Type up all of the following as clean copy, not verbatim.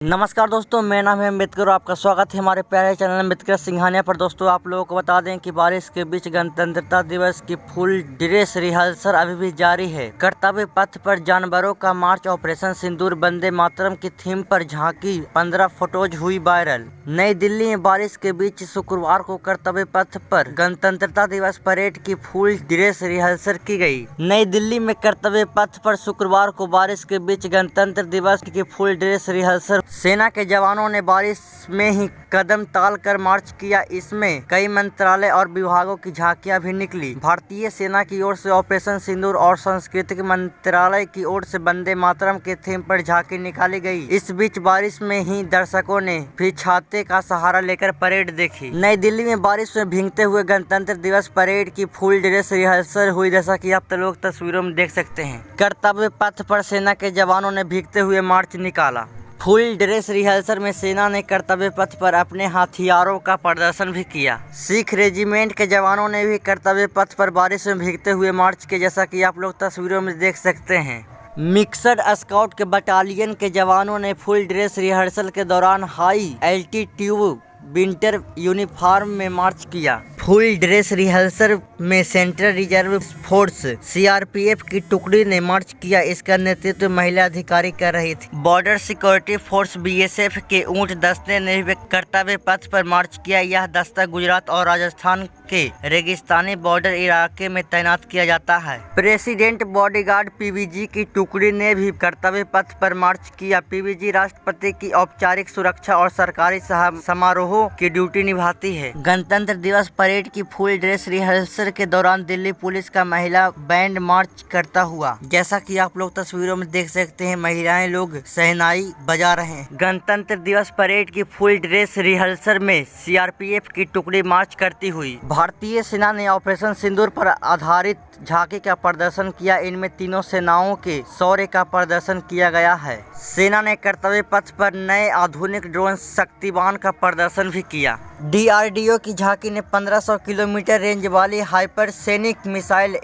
नमस्कार दोस्तों, मेरा नाम है अम्बेडकर और आपका स्वागत है हमारे प्यारे चैनल अम्बेडकर सिंघानिया पर। दोस्तों, आप लोगों को बता दें कि बारिश के बीच गणतंत्रता दिवस की फुल ड्रेस रिहर्सल अभी भी जारी है। कर्तव्य पथ पर जानवरों का मार्च, ऑपरेशन सिंदूर, वंदे मातरम की थीम पर झांकी, 15 फोटोज हुई वायरल। नई दिल्ली में बारिश के बीच शुक्रवार को कर्तव्य पथ पर गणतंत्रता दिवस परेड की फुल ड्रेस रिहर्सल की गई। नई दिल्ली में कर्तव्य पथ पर शुक्रवार को बारिश के बीच गणतंत्र दिवस की फुल ड्रेस रिहर्सल सेना के जवानों ने बारिश में ही कदम ताल कर मार्च किया। इसमें कई मंत्रालय और विभागों की झांकियां भी निकली। भारतीय सेना की ओर से ऑपरेशन सिंदूर और सांस्कृतिक मंत्रालय की ओर से वंदे मातरम के थीम पर झांकी निकाली गई। इस बीच बारिश में ही दर्शकों ने भी छाते का सहारा लेकर परेड देखी। नई दिल्ली में बारिश में भीगते हुए गणतंत्र दिवस परेड की फुल ड्रेस रिहर्सल हुई, जैसा कि आप लोग तस्वीरों में देख सकते हैं। कर्तव्य पथ पर सेना के जवानों ने भीगते हुए मार्च निकाला। फुल ड्रेस रिहर्सल में सेना ने कर्तव्य पथ पर अपने हथियारों का प्रदर्शन भी किया। सिख रेजिमेंट के जवानों ने भी कर्तव्य पथ पर बारिश में भीगते हुए मार्च किया, जैसा कि आप लोग तस्वीरों में देख सकते हैं। मिक्सड स्काउट के बटालियन के जवानों ने फुल ड्रेस रिहर्सल के दौरान हाई एल्टीट्यूड विंटर यूनिफॉर्म में मार्च किया। फुल ड्रेस रिहर्सल में सेंट्रल रिजर्व फोर्स सीआरपीएफ की टुकड़ी ने मार्च किया। इसका नेतृत्व महिला अधिकारी कर रही थी। बॉर्डर सिक्योरिटी फोर्स बीएसएफ के ऊंट दस्ते ने भी कर्तव्य पथ पर मार्च किया। यह दस्ता गुजरात और राजस्थान के रेगिस्तानी बॉर्डर इलाके में तैनात किया जाता है। प्रेसिडेंट बॉडीगार्ड पीवीजी की टुकड़ी ने भी कर्तव्य पथ पर मार्च किया। पीवीजी राष्ट्रपति की औपचारिक सुरक्षा और सरकारी समारोहों की ड्यूटी निभाती है। गणतंत्र दिवस परेड की फुल ड्रेस रिहर्सल के दौरान दिल्ली पुलिस का महिला बैंड मार्च करता हुआ, जैसा कि आप लोग तस्वीरों में देख सकते हैं, महिलाएं लोग शहनाई बजा रहे हैं। गणतंत्र दिवस परेड की फुल ड्रेस रिहर्सल में सीआरपीएफ की टुकड़ी मार्च करती हुई। भारतीय सेना ने ऑपरेशन सिंदूर पर आधारित झांकी का प्रदर्शन किया। इनमें तीनों सेनाओं के शौर्य का प्रदर्शन किया गया है। सेना ने कर्तव्य पथ पर नए आधुनिक ड्रोन शक्तिबान का प्रदर्शन भी किया। डीआरडीओ की झांकी ने 1500 किलोमीटर रेंज वाली हाइपरसोनिक मिसाइल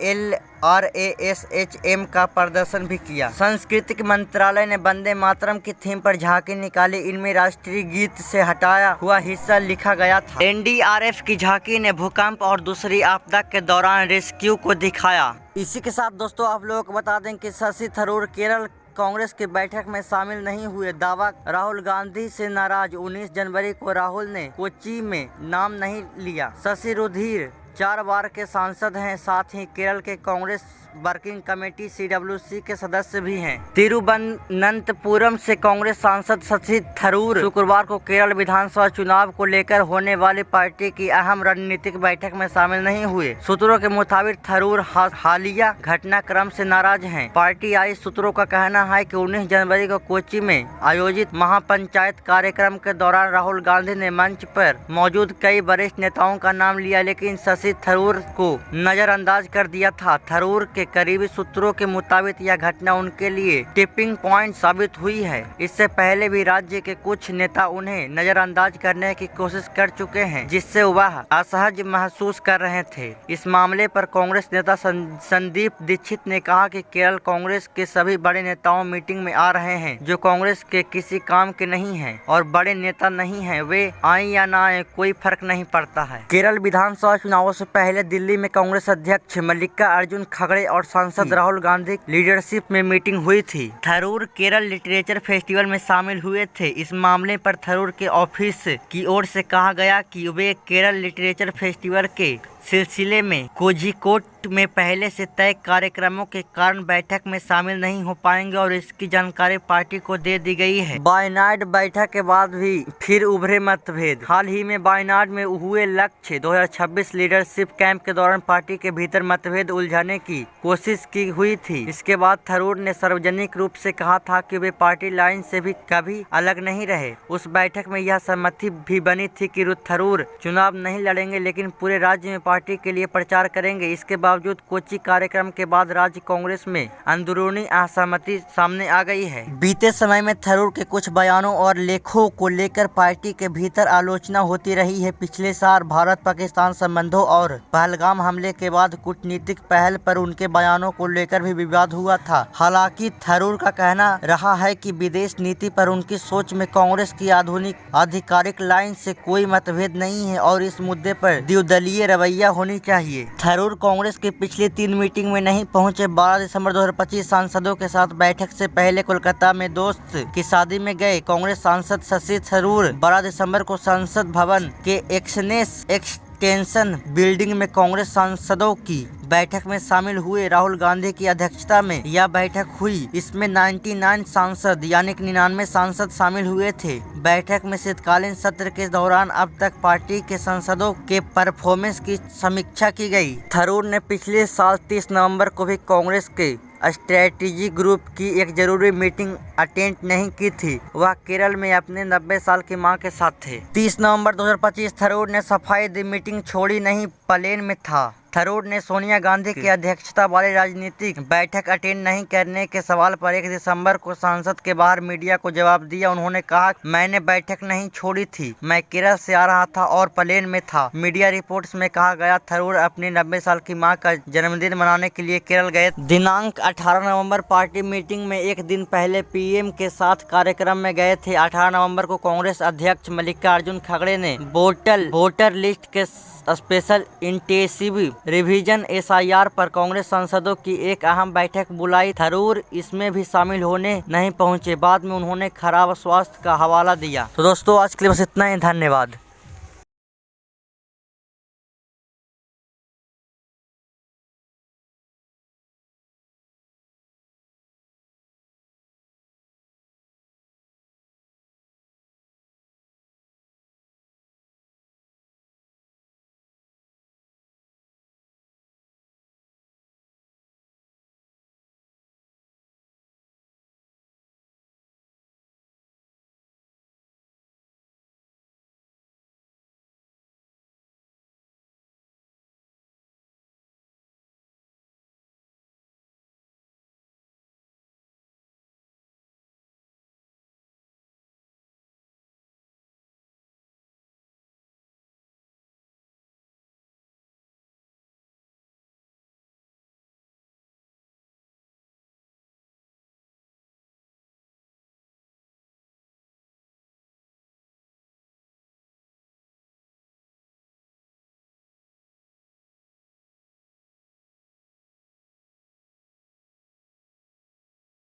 LRASHM का प्रदर्शन भी किया। सांस्कृतिक मंत्रालय ने वंदे मातरम की थीम पर झांकी निकाली। इनमें राष्ट्रीय गीत से हटाया हुआ हिस्सा लिखा गया था। एनडीआरएफ की झांकी ने भूकंप और दूसरी आपदा के दौरान रेस्क्यू को दिखाया। इसी के साथ दोस्तों, आप लोगों को बता दें कि शशि थरूर केरल कांग्रेस की बैठक में शामिल नहीं हुए। दावा, राहुल गांधी से नाराज। 19 जनवरी को राहुल ने कोच्चि में नाम नहीं लिया। शशि रुधिर 4 बार के सांसद हैं, साथ ही केरल के कांग्रेस वर्किंग कमेटी CWC के सदस्य भी हैं। तिरुवनंतपुरम से कांग्रेस सांसद शशि थरूर शुक्रवार को केरल विधानसभा चुनाव को लेकर होने वाली पार्टी की अहम रणनीतिक बैठक में शामिल नहीं हुए। सूत्रों के मुताबिक थरूर हालिया घटनाक्रम से नाराज हैं। पार्टी आई सूत्रों का कहना है कि 19 जनवरी को कोच्चि में आयोजित महापंचायत कार्यक्रम के दौरान राहुल गांधी ने मंच पर मौजूद कई वरिष्ठ नेताओं का नाम लिया, लेकिन शशि थरूर को नजरअंदाज कर दिया था। थरूर के करीबी सूत्रों के मुताबिक यह घटना उनके लिए टिपिंग पॉइंट साबित हुई है। इससे पहले भी राज्य के कुछ नेता उन्हें नजरअंदाज करने की कोशिश कर चुके हैं, जिससे वह असहज महसूस कर रहे थे। इस मामले पर कांग्रेस नेता संदीप दीक्षित ने कहा कि केरल कांग्रेस के सभी बड़े नेताओं मीटिंग में आ रहे हैं जो कांग्रेस के किसी काम के नहीं हैं और बड़े नेता नहीं हैं। वे आए या ना आए, कोई फर्क नहीं पड़ता है। केरल विधानसभा चुनावों से पहले दिल्ली में कांग्रेस अध्यक्ष मल्लिकार्जुन खड़गे और सांसद राहुल गांधी लीडरशिप में मीटिंग हुई थी। थरूर केरल लिटरेचर फेस्टिवल में शामिल हुए थे। इस मामले पर थरूर के ऑफिस की ओर से कहा गया कि वे केरल लिटरेचर फेस्टिवल के सिलसिले में कोझिकोड में पहले से तय कार्यक्रमों के कारण बैठक में शामिल नहीं हो पाएंगे और इसकी जानकारी पार्टी को दे दी गई है। वायनाड बैठक के बाद भी फिर उभरे मतभेद। हाल ही में वायनाड में हुए लक्ष्य 2026 लीडरशिप कैंप के दौरान पार्टी के भीतर मतभेद उलझाने की कोशिश की हुई थी। इसके बाद थरूर ने सार्वजनिक रूप से कहा था कि वे पार्टी लाइन से भी कभी अलग नहीं रहे। उस बैठक में यह सहमति भी बनी थी कि थरूर चुनाव नहीं लड़ेंगे, लेकिन पूरे राज्य में पार्टी के लिए प्रचार करेंगे। इसके बावजूद कोच्चि कार्यक्रम के बाद राज्य कांग्रेस में अंदरूनी असहमति सामने आ गई है। बीते समय में थरूर के कुछ बयानों और लेखों को लेकर पार्टी के भीतर आलोचना होती रही है। पिछले साल भारत पाकिस्तान संबंधों और पहलगाम हमले के बाद कूटनीतिक पहल पर उनके बयानों को लेकर भी विवाद हुआ था। हालांकि थरूर का कहना रहा है कि विदेश नीति पर उनकी सोच में कांग्रेस की आधुनिक आधिकारिक लाइन से कोई मतभेद नहीं है और इस मुद्दे पर द्विदलीय रवैया होनी चाहिए। थरूर कांग्रेस की पिछली 3 मीटिंग में नहीं पहुंचे। 12 दिसंबर 2025 सांसदों के साथ बैठक से पहले कोलकाता में दोस्त की शादी में गए कांग्रेस सांसद शशि थरूर 12 दिसंबर को संसद भवन के एक्सटेंशन बिल्डिंग में कांग्रेस सांसदों की बैठक में शामिल हुए। राहुल गांधी की अध्यक्षता में यह बैठक हुई। इसमें 99 सांसद यानी 99 सांसद शामिल हुए थे। बैठक में शीतकालीन सत्र के दौरान अब तक पार्टी के सांसदों के परफॉर्मेंस की समीक्षा की गई। थरूर ने पिछले साल 30 नवंबर को भी कांग्रेस के स्ट्रेटेजी ग्रुप की एक जरूरी मीटिंग अटेंड नहीं की थी। वह केरल में अपने 90 साल की मां के साथ थे। 30 नवंबर 2025 थरूर ने सफाई दी, मीटिंग छोड़ी नहीं, प्लेन में था। थरूर ने सोनिया गांधी की अध्यक्षता वाली राजनीतिक बैठक अटेंड नहीं करने के सवाल पर 1 दिसंबर को संसद के बाहर मीडिया को जवाब दिया। उन्होंने कहा, मैंने बैठक नहीं छोड़ी थी, मैं केरल से आ रहा था और प्लेन में था। मीडिया रिपोर्ट्स में कहा गया थरूर अपनी 90 साल की मां का जन्मदिन मनाने के लिए केरल गए। दिनांक 18 नवंबर पार्टी मीटिंग में एक दिन पहले पीएम के साथ कार्यक्रम में गए थे। 18 नवंबर को कांग्रेस अध्यक्ष मल्लिकार्जुन खड़गे ने वोटर लिस्ट के स्पेशल इंटेंसिव रिवीजन SIR पर कांग्रेस सांसदों की एक अहम बैठक बुलाई। थरूर इसमें भी शामिल होने नहीं पहुंचे। बाद में उन्होंने खराब स्वास्थ्य का हवाला दिया। तो दोस्तों आज के लिए बस इतना ही। धन्यवाद।